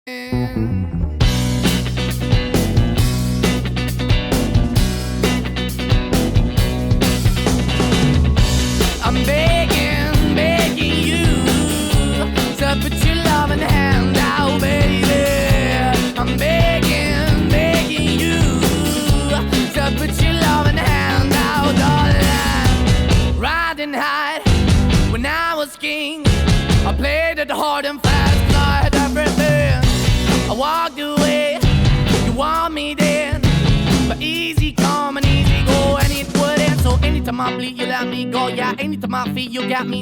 I'm begging, begging you to put your loving hand out, baby. I'm begging, begging you to put your loving hand out, darling. Riding high when I was king, I played it hard and fast, 'cause I had everything. I walked away, you want me then, but easy come and easy go, and it wouldn't. So anytime I bleed, you let me go. Yeah, anytime I feel, you got me.